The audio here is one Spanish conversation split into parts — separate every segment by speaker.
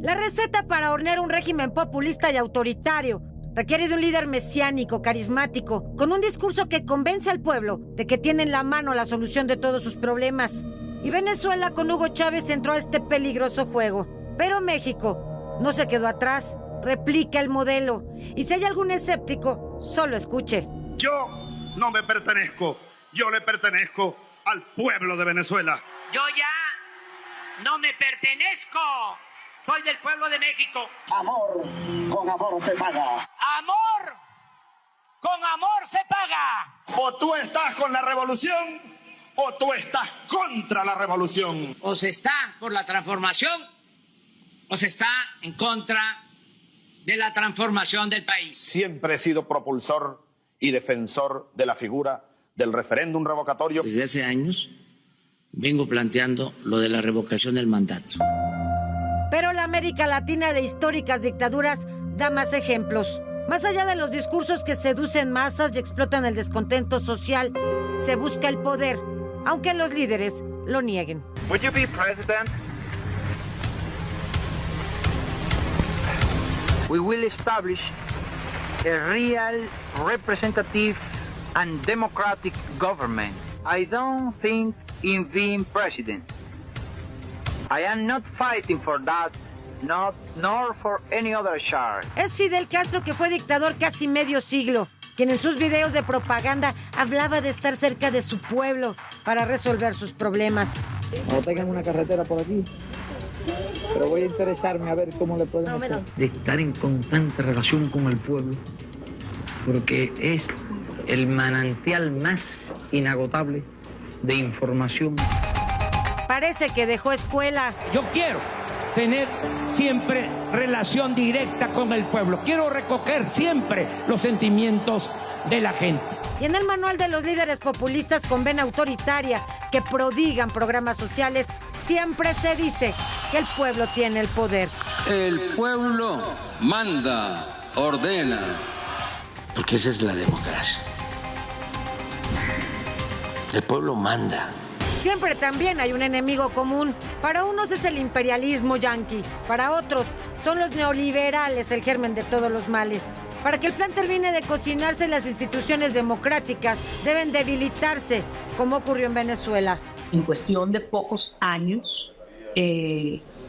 Speaker 1: La receta para hornear un régimen populista y autoritario requiere de un líder mesiánico, carismático, con un discurso que convence al pueblo de que tiene en la mano la solución de todos sus problemas. Y Venezuela con Hugo Chávez entró a este peligroso juego. Pero México no se quedó atrás, replica el modelo. Y si hay algún escéptico, solo escuche.
Speaker 2: Yo no me pertenezco, yo le pertenezco al pueblo de Venezuela.
Speaker 3: Yo ya no me pertenezco, soy del pueblo de México.
Speaker 4: Amor, con amor se paga.
Speaker 3: Amor, con amor se paga.
Speaker 2: O tú estás con la revolución, o tú estás contra la revolución.
Speaker 3: O se está por la transformación, o se está en contra de la transformación del país.
Speaker 2: Siempre he sido propulsor y defensor de la figura del referéndum revocatorio.
Speaker 3: Desde hace años vengo planteando lo de la revocación del mandato.
Speaker 1: Pero la América Latina de históricas dictaduras da más ejemplos. Más allá de los discursos que seducen masas y explotan el descontento social, se busca el poder, aunque los líderes lo nieguen.
Speaker 5: Would you be president? We will establish a real representative and democratic government. I don't think in being president. I am not fighting for that, nor for any other charge.
Speaker 1: Es Fidel Castro, que fue dictador casi medio siglo, quien en sus videos de propaganda hablaba de estar cerca de su pueblo para resolver sus problemas.
Speaker 6: No tengan una carretera por aquí, pero voy a interesarme a ver cómo le podemos hacer. De estar en constante relación con el pueblo, porque es el manantial más inagotable de información.
Speaker 1: Parece que dejó escuela.
Speaker 7: Yo quiero tener siempre relación directa con el pueblo. Quiero recoger siempre los sentimientos de la gente.
Speaker 1: Y en el manual de los líderes populistas con vena autoritaria que prodigan programas sociales, siempre se dice que el pueblo tiene el poder.
Speaker 8: El pueblo manda, ordena.
Speaker 3: Porque esa es la democracia. El pueblo manda.
Speaker 1: Siempre también hay un enemigo común. Para unos es el imperialismo yanqui, para otros son los neoliberales el germen de todos los males. Para que el plan termine de cocinarse, las instituciones democráticas deben debilitarse, como ocurrió en Venezuela.
Speaker 9: En cuestión de pocos años,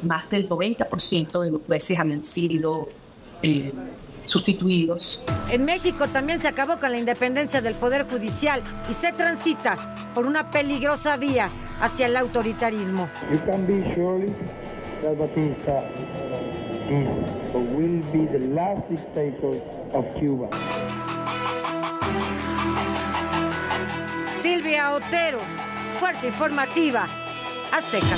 Speaker 9: más del 90% de los jueces han sido sustituidos.
Speaker 1: En México también se acabó con la independencia del Poder Judicial y se transita por una peligrosa vía hacia el autoritarismo.
Speaker 6: You can be surely that Batista is or will be the last dictator of Cuba.
Speaker 1: Silvia Otero, Fuerza Informativa Azteca.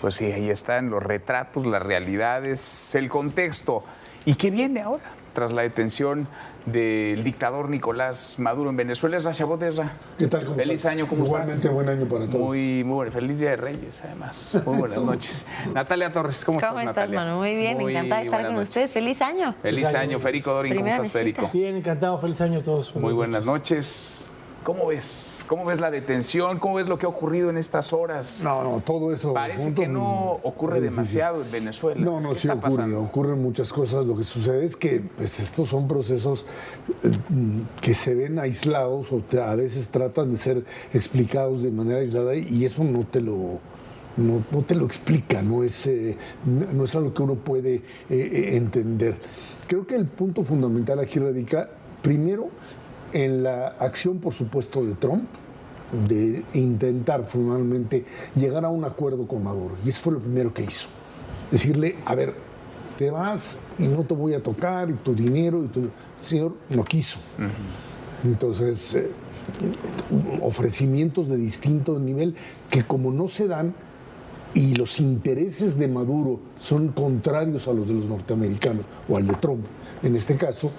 Speaker 10: Pues sí, ahí están los retratos, las realidades, el contexto. ¿Y qué viene ahora? Tras la detención del dictador Nicolás Maduro en Venezuela. Esra Chabot, Esra.
Speaker 11: ¿Qué tal? ¿Cómo
Speaker 10: feliz
Speaker 11: estás?
Speaker 10: año, ¿cómo
Speaker 11: Igualmente,
Speaker 10: estás?
Speaker 11: Buen año para todos.
Speaker 10: Muy bueno. Feliz Día de Reyes, además. Muy buenas noches. Natalia Torres, ¿cómo estás, Natalia?
Speaker 12: ¿Cómo estás, Manu? Muy bien, encantada de estar con ustedes. Feliz año.
Speaker 10: Feliz año. Federico Dorin, ¿cómo estás, Federico?
Speaker 13: Bien, encantado. Feliz año a todos.
Speaker 10: Muy buenas noches. ¿Cómo ves? ¿Cómo ves la detención? ¿Cómo ves lo que ha ocurrido en estas horas?
Speaker 11: No, todo eso...
Speaker 10: Parece que no ocurre demasiado en Venezuela.
Speaker 11: No, sí ocurren muchas cosas. Lo que sucede es que pues, estos son procesos que se ven aislados o a veces tratan de ser explicados de manera aislada y eso no te lo explica, no es algo que uno puede entender. Creo que el punto fundamental aquí radica, primero, en la acción, por supuesto, de Trump, de intentar formalmente llegar a un acuerdo con Maduro. Y eso fue lo primero que hizo. Decirle, a ver, te vas y no te voy a tocar, y tu dinero, el señor no quiso. Entonces, ofrecimientos de distinto nivel que como no se dan y los intereses de Maduro son contrarios a los de los norteamericanos, o al de Trump, en este caso.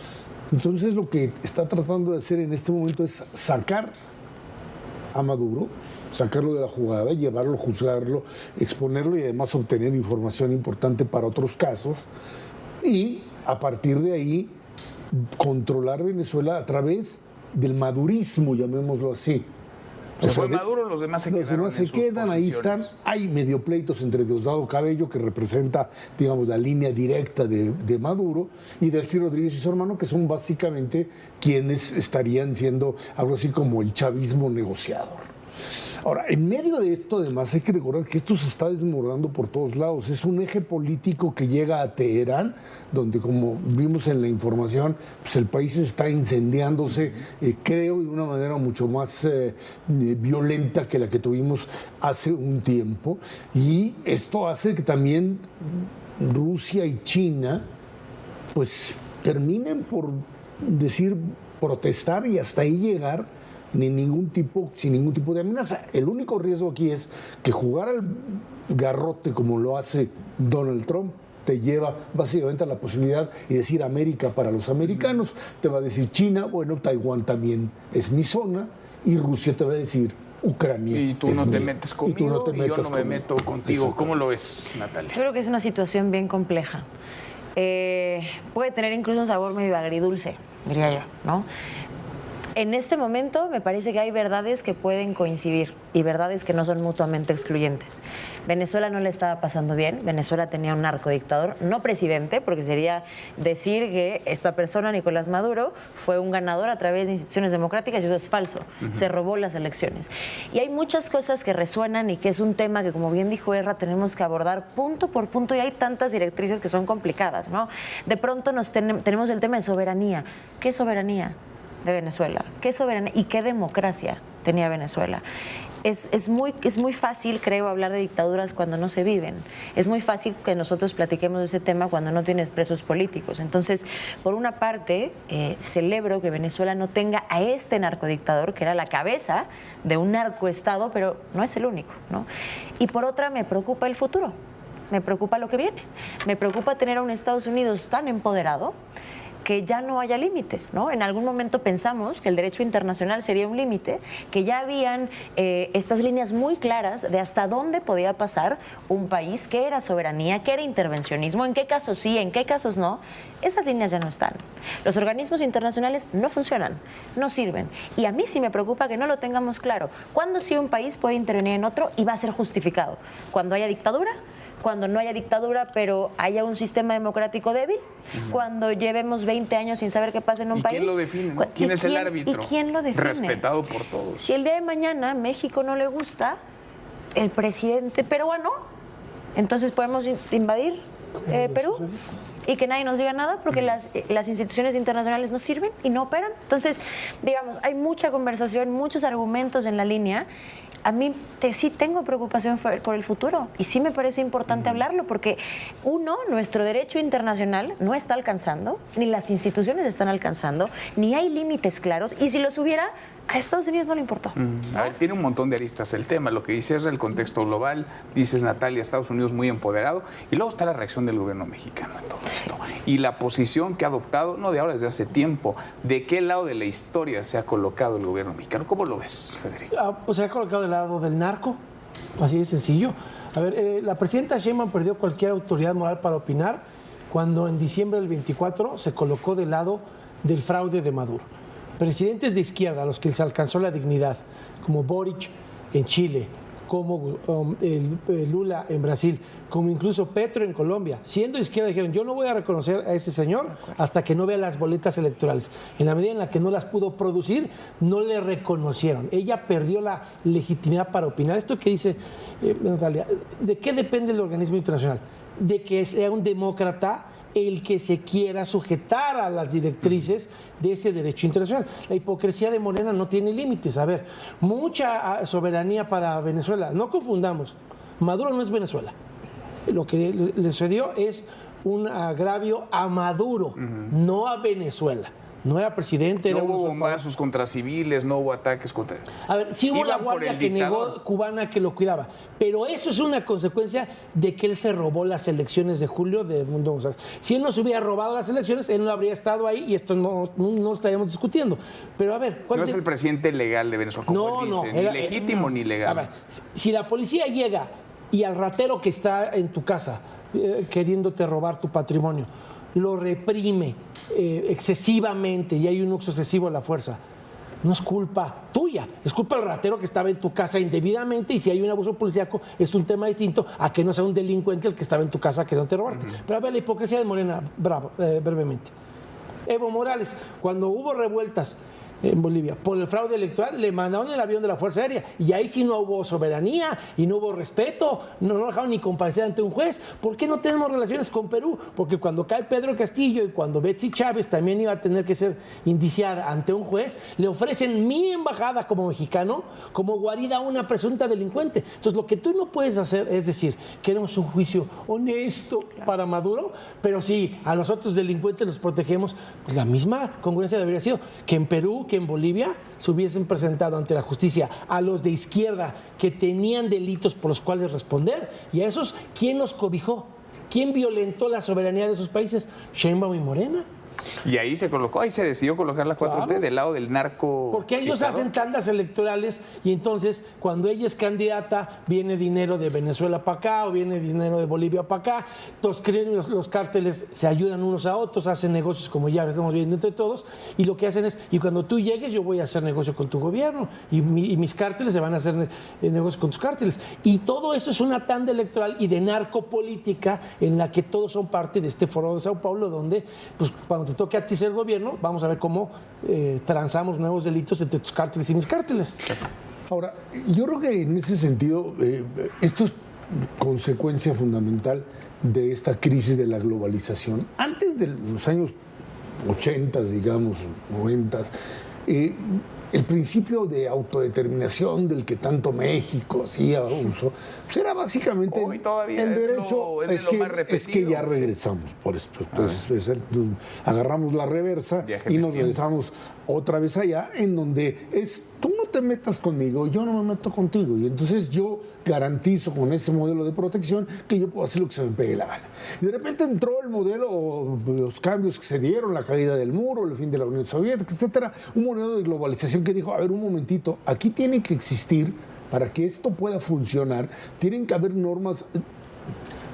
Speaker 11: Entonces lo que está tratando de hacer en este momento es sacar a Maduro, sacarlo de la jugada, llevarlo, juzgarlo, exponerlo y además obtener información importante para otros casos y a partir de ahí controlar Venezuela a través del madurismo, llamémoslo así,
Speaker 10: Se fue Maduro, los demás se quedaron en sus
Speaker 11: quedan, ahí están.
Speaker 10: posiciones.
Speaker 11: Hay medio pleitos entre Diosdado Cabello, que representa, digamos, la línea directa de Maduro, y Delcy Rodríguez y su hermano, que son básicamente quienes estarían siendo algo así como el chavismo negociador. Ahora, en medio de esto, además, hay que recordar que esto se está desmoronando por todos lados. Es un eje político que llega a Teherán, donde, como vimos en la información, pues el país está incendiándose, creo, de una manera mucho más violenta que la que tuvimos hace un tiempo. Y esto hace que también Rusia y China, pues, terminen por protestar y hasta ahí llegar sin ningún tipo de amenaza. El único riesgo aquí es que jugar al garrote como lo hace Donald Trump te lleva básicamente a la posibilidad y decir América para los americanos, te va a decir China, bueno, Taiwán también es mi zona, y Rusia te va a decir Ucrania.
Speaker 10: Y tú no te metes conmigo y yo no me meto contigo. ¿Cómo lo ves, Natalia?
Speaker 12: Yo creo que es una situación bien compleja. Puede tener incluso un sabor medio agridulce, diría yo, ¿no? En este momento me parece que hay verdades que pueden coincidir y verdades que no son mutuamente excluyentes. Venezuela no le estaba pasando bien. Venezuela tenía un narcodictador, no presidente, porque sería decir que esta persona, Nicolás Maduro, fue un ganador a través de instituciones democráticas, y eso es falso. Se robó las elecciones. Y hay muchas cosas que resuenan y que es un tema que, como bien dijo Erra, tenemos que abordar punto por punto, y hay tantas directrices que son complicadas, ¿no? De pronto tenemos el tema de soberanía. ¿Qué soberanía de Venezuela? ¿Qué soberanía y qué democracia tenía Venezuela? Es muy fácil, creo, hablar de dictaduras cuando no se viven. Es muy fácil que nosotros platiquemos de ese tema cuando no tienes presos políticos. Entonces, por una parte, celebro que Venezuela no tenga a este narcodictador, que era la cabeza de un narcoestado, pero no es el único, ¿no? Y por otra, me preocupa el futuro. Me preocupa lo que viene. Me preocupa tener a un Estados Unidos tan empoderado que ya no haya límites, ¿no? En algún momento pensamos que el derecho internacional sería un límite, que ya habían estas líneas muy claras de hasta dónde podía pasar un país, qué era soberanía, qué era intervencionismo, en qué casos sí, en qué casos no. Esas líneas ya no están. Los organismos internacionales no funcionan, no sirven. Y a mí sí me preocupa que no lo tengamos claro. ¿Cuándo sí un país puede intervenir en otro y va a ser justificado? ¿Cuando haya dictadura? Cuando no haya dictadura, pero haya un sistema democrático débil, cuando llevemos 20 años sin saber qué pasa en un país.
Speaker 10: ¿Quién lo define? ¿No? ¿Quién es el árbitro?
Speaker 12: ¿Y quién lo define?
Speaker 10: Respetado por todos.
Speaker 12: Si el día de mañana México no le gusta el presidente peruano, entonces podemos invadir Perú y que nadie nos diga nada porque las instituciones internacionales no sirven y no operan. Entonces, digamos, hay mucha conversación, muchos argumentos en la línea. A mí sí tengo preocupación por el futuro y sí me parece importante hablarlo porque, uno, nuestro derecho internacional no está alcanzando, ni las instituciones están alcanzando, ni hay límites claros, y si los hubiera, a Estados Unidos no le importó.
Speaker 10: A ver, tiene un montón de aristas el tema. Lo que dices es el contexto global, dices, Natalia, Estados Unidos muy empoderado, y luego está la reacción del gobierno mexicano en todo esto. Y la posición que ha adoptado, no de ahora, desde hace tiempo. ¿De qué lado de la historia se ha colocado el gobierno mexicano? ¿Cómo lo ves, Federico?
Speaker 13: Pues se ha colocado del lado del narco, así de sencillo. A ver, la presidenta Sheinbaum perdió cualquier autoridad moral para opinar cuando en diciembre del 24 se colocó del lado del fraude de Maduro. Presidentes de izquierda a los que se alcanzó la dignidad, como Boric en Chile, como Lula en Brasil, como incluso Petro en Colombia, siendo de izquierda, dijeron, yo no voy a reconocer a ese señor hasta que no vea las boletas electorales. En la medida en la que no las pudo producir, no le reconocieron. Ella perdió la legitimidad para opinar. Esto que dice Natalia, ¿de qué depende el organismo internacional? De que sea un demócrata el que se quiera sujetar a las directrices de ese derecho internacional. La hipocresía de Morena no tiene límites. A ver, mucha soberanía para Venezuela. No confundamos, Maduro no es Venezuela. Lo que le sucedió es un agravio a Maduro, no a Venezuela. No era presidente.
Speaker 10: No hubo bombazos contra civiles, no hubo ataques contra...
Speaker 13: A ver, sí hubo la guardia que negó cubana que lo cuidaba, pero eso es una consecuencia de que él se robó las elecciones de julio de Edmundo González. Si él no se hubiera robado las elecciones, él no habría estado ahí y esto no estaríamos discutiendo. Pero a ver...
Speaker 10: No es el presidente legal de Venezuela, como él dice, ni legítimo ni legal.
Speaker 13: A ver, si la policía llega y al ratero que está en tu casa queriéndote robar tu patrimonio lo reprime excesivamente y hay un uso excesivo de la fuerza, no es culpa tuya, es culpa del ratero que estaba en tu casa indebidamente, y si hay un abuso policíaco es un tema distinto a que no sea un delincuente el que estaba en tu casa queriendo robarte. Pero a ver la hipocresía de Morena, brevemente. Evo Morales, cuando hubo revueltas en Bolivia por el fraude electoral, le mandaron el avión de la Fuerza Aérea, y ahí sí no hubo soberanía y no hubo respeto, no dejaron ni comparecer ante un juez. ¿Por qué no tenemos relaciones con Perú? Porque cuando cae Pedro Castillo y cuando Betsy Chávez también iba a tener que ser indiciada ante un juez, le ofrecen mi embajada como mexicano como guarida a una presunta delincuente. Entonces lo que tú no puedes hacer es decir, queremos un juicio honesto para Maduro, pero si a los otros delincuentes los protegemos, pues la misma congruencia debería ser que en Perú, que en Bolivia se hubiesen presentado ante la justicia a los de izquierda que tenían delitos por los cuales responder, y a esos, ¿quién los cobijó? ¿Quién violentó la soberanía de esos países? Sheinbaum y Morena.
Speaker 10: Y ahí se colocó, ahí se decidió colocar la 4T, claro, del lado del narco.
Speaker 13: Porque ellos
Speaker 10: dictador.
Speaker 13: hacen tandas electorales, y entonces cuando ella es candidata viene dinero de Venezuela para acá o viene dinero de Bolivia para acá. Los cárteles se ayudan unos a otros, hacen negocios como ya estamos viendo entre todos, y lo que hacen es, y cuando tú llegues yo voy a hacer negocio con tu gobierno, y mis cárteles se van a hacer negocio con tus cárteles. Y todo eso es una tanda electoral y de narcopolítica en la que todos son parte de este foro de Sao Paulo, donde pues cuando te toque a ti ser gobierno, vamos a ver cómo transamos nuevos delitos entre tus cárteles y mis cárteles.
Speaker 11: Ahora, yo creo que en ese sentido, esto es consecuencia fundamental de esta crisis de la globalización. Antes de los años 80, digamos, 90, el principio de autodeterminación del que tanto México hacía uso, pues era básicamente el derecho. Es que ya regresamos por esto. Entonces agarramos la reversa y nos regresamos otra vez allá, en donde es tú no te metas conmigo, yo no me meto contigo, y entonces yo garantizo con ese modelo de protección que yo puedo hacer lo que se me pegue la gana. Y de repente entró el modelo, los cambios que se dieron, la caída del muro, el fin de la Unión Soviética, etcétera, un modelo de globalización que dijo, a ver, un momentito, aquí tiene que existir, para que esto pueda funcionar, tienen que haber normas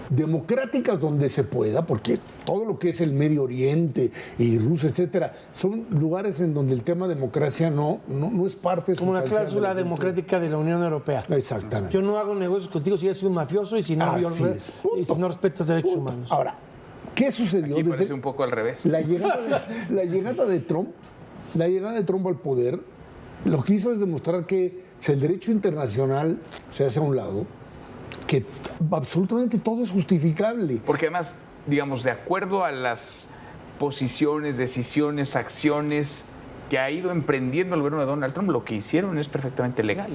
Speaker 11: democráticas donde se pueda, porque todo lo que es el Medio Oriente y Rusia, etcétera, son lugares en donde el tema democracia no es parte
Speaker 13: como la cláusula democrática de la Unión Europea.
Speaker 11: Exactamente.
Speaker 13: Yo no hago negocios contigo si eres un mafioso y si no respetas derechos humanos.
Speaker 11: Ahora, ¿qué sucedió?
Speaker 10: Aquí parece un poco al revés.
Speaker 11: La llegada de Trump al poder, lo que hizo es demostrar que si el derecho internacional se hace a un lado, que absolutamente todo es justificable.
Speaker 10: Porque además, digamos, de acuerdo a las posiciones, decisiones, acciones que ha ido emprendiendo el gobierno de Donald Trump, lo que hicieron es perfectamente legal.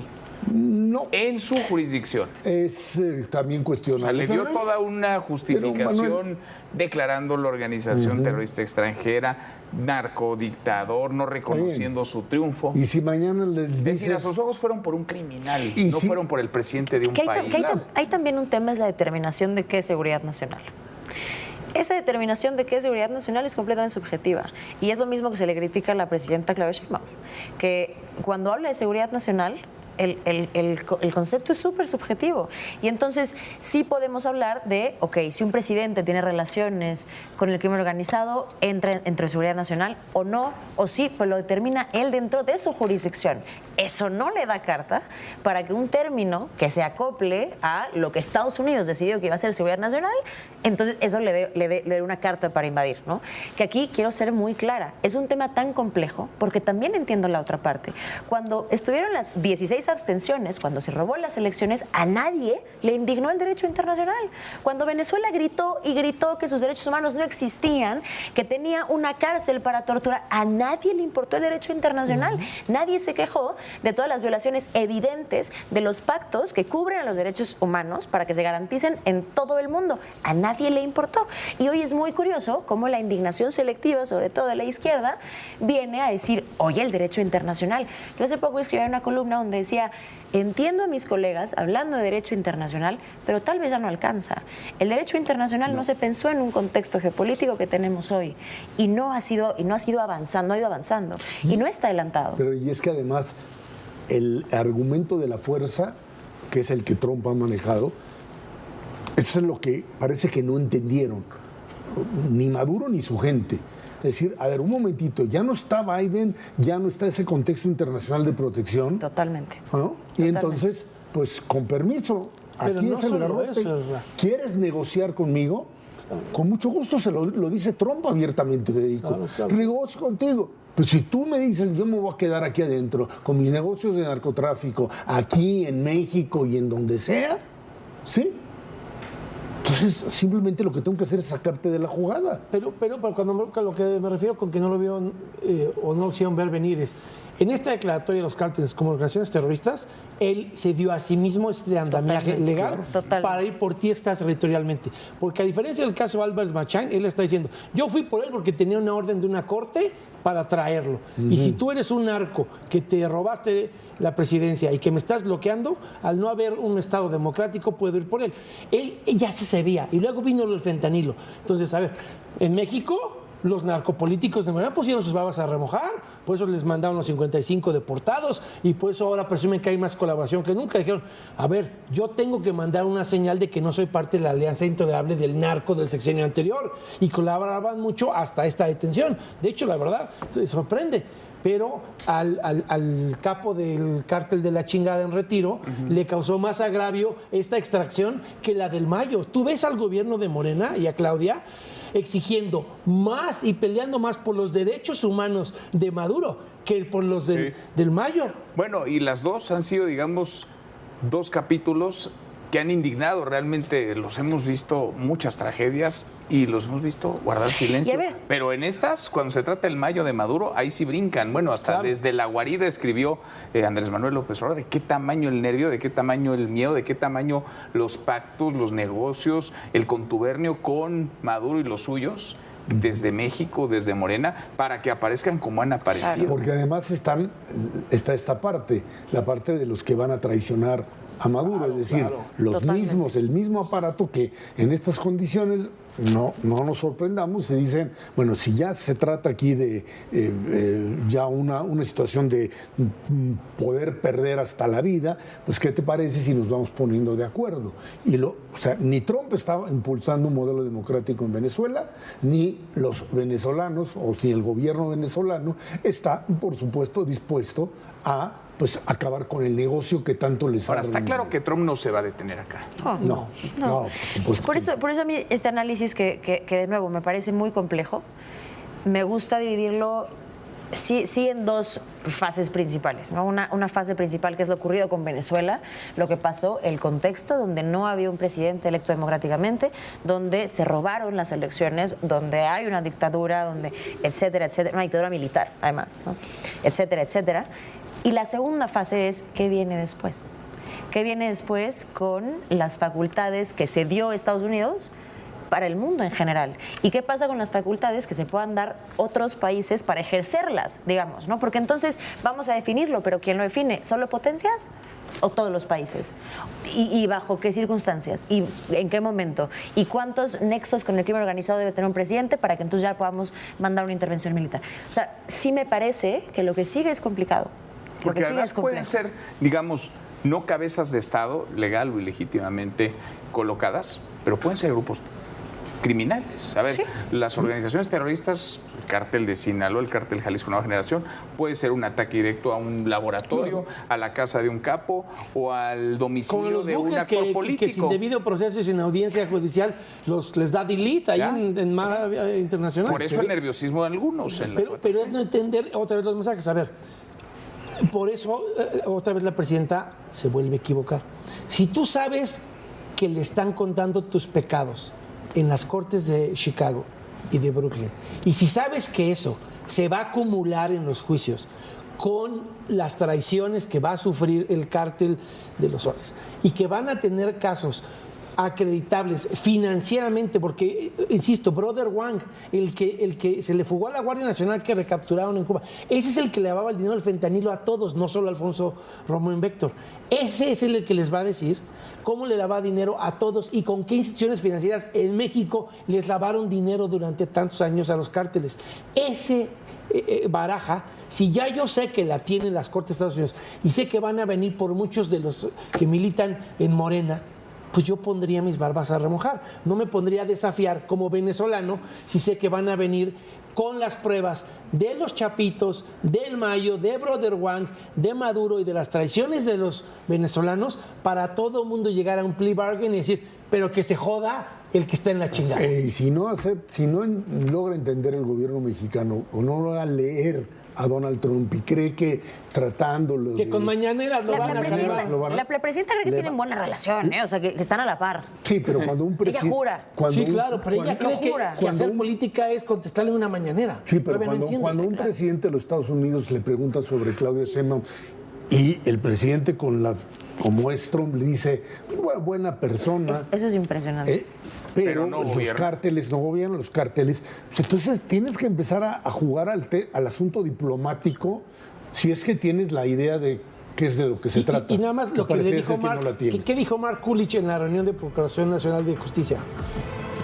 Speaker 11: No.
Speaker 10: En su jurisdicción.
Speaker 11: Es también cuestionable.
Speaker 10: O sea, le dio toda una justificación declarando la organización terrorista extranjera, narcodictador, no reconociendo su triunfo.
Speaker 11: Y si mañana le dices...
Speaker 10: Es decir, a sus ojos fueron por un criminal, no fueron por el presidente de un país.
Speaker 12: Hay también un tema, es la determinación de qué es seguridad nacional. Esa determinación de qué es seguridad nacional es completamente subjetiva. Y es lo mismo que se le critica a la presidenta Claudia Sheinbaum, que cuando habla de seguridad nacional, el concepto es súper subjetivo. Y entonces sí podemos hablar de, si un presidente tiene relaciones con el crimen organizado, entra entre seguridad nacional o no, o sí, pues lo determina él dentro de su jurisdicción. Eso no le da carta para que un término que se acople a lo que Estados Unidos decidió que iba a ser seguridad nacional, entonces eso le dé una carta para invadir, ¿no? Que aquí quiero ser muy clara, es un tema tan complejo, porque también entiendo la otra parte. Cuando estuvieron las 16 abstenciones, cuando se robó las elecciones, a nadie le indignó el derecho internacional. Cuando Venezuela gritó y gritó que sus derechos humanos no existían, que tenía una cárcel para torturar, a nadie le importó el derecho internacional. Nadie se quejó de todas las violaciones evidentes de los pactos que cubren a los derechos humanos para que se garanticen en todo el mundo. A nadie le importó. Y hoy es muy curioso cómo la indignación selectiva, sobre todo de la izquierda, viene a decir, oye, el derecho internacional. Yo hace poco escribí una columna donde decía, entiendo a mis colegas hablando de derecho internacional, pero tal vez ya no alcanza. El derecho internacional no se pensó en un contexto geopolítico que tenemos hoy y no ha ido avanzando y no está adelantado.
Speaker 11: Pero y es que además el argumento de la fuerza, que es el que Trump ha manejado, eso es lo que parece que no entendieron. ni Maduro ni su gente. Es decir, a ver, un momentito, ya no está Biden, ya no está ese contexto internacional de protección.
Speaker 12: Totalmente.
Speaker 11: ¿No? Y entonces, pues con permiso, aquí es el garrote. ¿Quieres negociar conmigo? Con mucho gusto se lo dice Trump abiertamente, Federico. Claro. Negocio contigo. Pues si tú me dices, yo me voy a quedar aquí adentro con mis negocios de narcotráfico, aquí en México y en donde sea, ¿sí? Entonces, simplemente lo que tengo que hacer es sacarte de la jugada.
Speaker 13: Pero cuando lo que me refiero con que no lo vieron o no lo hicieron ver venir es, en esta declaratoria de los cárteles como organizaciones terroristas, él se dio a sí mismo este andamiaje legal para ir por ti extraterritorialmente. Porque a diferencia del caso de Albert Machain, él está diciendo, yo fui por él porque tenía una orden de una corte para traerlo. Y si tú eres un narco que te robaste la presidencia y que me estás bloqueando, al no haber un Estado democrático, puedo ir por él. Él ya se sabía. Y luego vino el fentanilo. Entonces, a ver, en México los narcopolíticos de manera pusieron sus babas a remojar, por eso les mandaron los 55 deportados y por eso ahora presumen que hay más colaboración que nunca. Dijeron, a ver, yo tengo que mandar una señal de que no soy parte de la alianza intolerable del narco del sexenio anterior, y colaboraban mucho hasta esta detención. De hecho, la verdad, se sorprende. Pero al capo del cártel de la chingada en retiro le causó más agravio esta extracción que la del Mayo. Tú ves al gobierno de Morena y a Claudia exigiendo más y peleando más por los derechos humanos de Maduro que por los del Mayo.
Speaker 10: Bueno, y las dos han sido, digamos, dos capítulos que han indignado realmente. Los hemos visto muchas tragedias y los hemos visto guardar silencio. Pero en estas, cuando se trata del Mayo de Maduro, ahí sí brincan. Bueno, hasta desde la guarida escribió Andrés Manuel López Obrador de qué tamaño el nervio, de qué tamaño el miedo, de qué tamaño los pactos, los negocios, el contubernio con Maduro y los suyos, desde México, desde Morena, para que aparezcan como han aparecido.
Speaker 11: Porque además está esta parte, la parte de los que van a traicionar a Maduro, es decir, los mismos, el mismo aparato que en estas condiciones no nos sorprendamos y dicen, bueno, si ya se trata aquí de ya una situación de poder perder hasta la vida, pues ¿qué te parece si nos vamos poniendo de acuerdo? Y o sea, ni Trump estaba impulsando un modelo democrático en Venezuela, ni los venezolanos, o ni el gobierno venezolano está, por supuesto, dispuesto a acabar con el negocio que tanto les ha...
Speaker 10: Ahora, está claro que Trump no se va a detener acá.
Speaker 11: No.
Speaker 12: Por eso a mí este análisis que de nuevo me parece muy complejo, me gusta dividirlo sí en dos fases principales, ¿no? Una fase principal que es lo ocurrido con Venezuela, lo que pasó, el contexto donde no había un presidente electo democráticamente, donde se robaron las elecciones, donde hay una dictadura, donde etcétera, una dictadura militar además, ¿no? Etcétera. Y la segunda fase es ¿qué viene después? ¿Qué viene después con las facultades que se dio Estados Unidos para el mundo en general? ¿Y qué pasa con las facultades que se puedan dar otros países para ejercerlas, digamos, ¿no? Porque entonces vamos a definirlo, pero ¿quién lo define? ¿Solo potencias o todos los países? ¿Y bajo qué circunstancias? ¿Y en qué momento? ¿Y cuántos nexos con el crimen organizado debe tener un presidente para que entonces ya podamos mandar una intervención militar? O sea, sí me parece que lo que sigue es complicado.
Speaker 10: Porque además pueden ser, digamos, no cabezas de Estado legal o ilegítimamente colocadas, pero pueden ser grupos criminales. A ver, las organizaciones terroristas, el cártel de Sinaloa, el cártel Jalisco Nueva Generación, puede ser un ataque directo a un laboratorio, a la casa de un capo o al domicilio de un actor político.
Speaker 13: Que sin debido proceso y sin audiencia judicial les da delito ahí en mar internacional.
Speaker 10: Por eso el nerviosismo de algunos.
Speaker 13: Pero es no entender otra vez los mensajes. A ver, por eso otra vez la presidenta se vuelve a equivocar. Si tú sabes que le están contando tus pecados en las cortes de Chicago y de Brooklyn, y si sabes que eso se va a acumular en los juicios con las traiciones que va a sufrir el cártel de los Soles y que van a tener casos acreditables financieramente, porque, insisto, Brother Wang, el que se le fugó a la Guardia Nacional que recapturaron en Cuba, ese es el que le lavaba el dinero del fentanilo a todos, no solo a Alfonso Romo Invector. Ese es el que les va a decir cómo le lavaba dinero a todos y con qué instituciones financieras en México les lavaron dinero durante tantos años a los cárteles. Ese baraja, si ya yo sé que la tienen las Cortes de Estados Unidos y sé que van a venir por muchos de los que militan en Morena, pues yo pondría mis barbas a remojar. No me pondría a desafiar como venezolano si sé que van a venir con las pruebas de los Chapitos, del Mayo, de Brother Wang, de Maduro y de las traiciones de los venezolanos para todo el mundo llegar a un plea bargain y decir, pero que se joda el que está en la chingada.
Speaker 11: Sí, si no logra entender el gobierno mexicano o no logra leer a Donald Trump y cree que tratándolo
Speaker 13: que con mañaneras lo van a calmar.
Speaker 12: La presidenta cree que tienen buena relación, o sea, que están a la par.
Speaker 11: Sí, pero cuando un presidente...
Speaker 12: Ella jura.
Speaker 13: Sí, claro, pero ella cree que hacer política es contestarle una mañanera.
Speaker 11: Sí, pero cuando un presidente de los Estados Unidos le pregunta sobre Claudia Sheinbaum y el presidente como es Trump le dice, buena persona...
Speaker 12: Eso es impresionante.
Speaker 11: Pero no los cárteles no gobiernan, los cárteles. Pues entonces tienes que empezar a jugar al asunto diplomático si es que tienes la idea de qué es de lo que se trata.
Speaker 13: Y nada más lo que le dijo Mark, ¿qué dijo Mark Kulich en la reunión de Procuración Nacional de Justicia?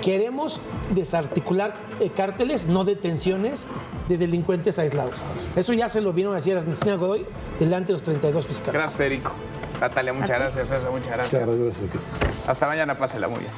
Speaker 13: Queremos desarticular cárteles, no detenciones de delincuentes aislados. Eso ya se lo vino a decir a Ernestina Godoy delante de los 32 fiscales.
Speaker 10: Gracias, Federico. Natalia, muchas gracias. César, muchas gracias. Hasta mañana, pásela muy bien.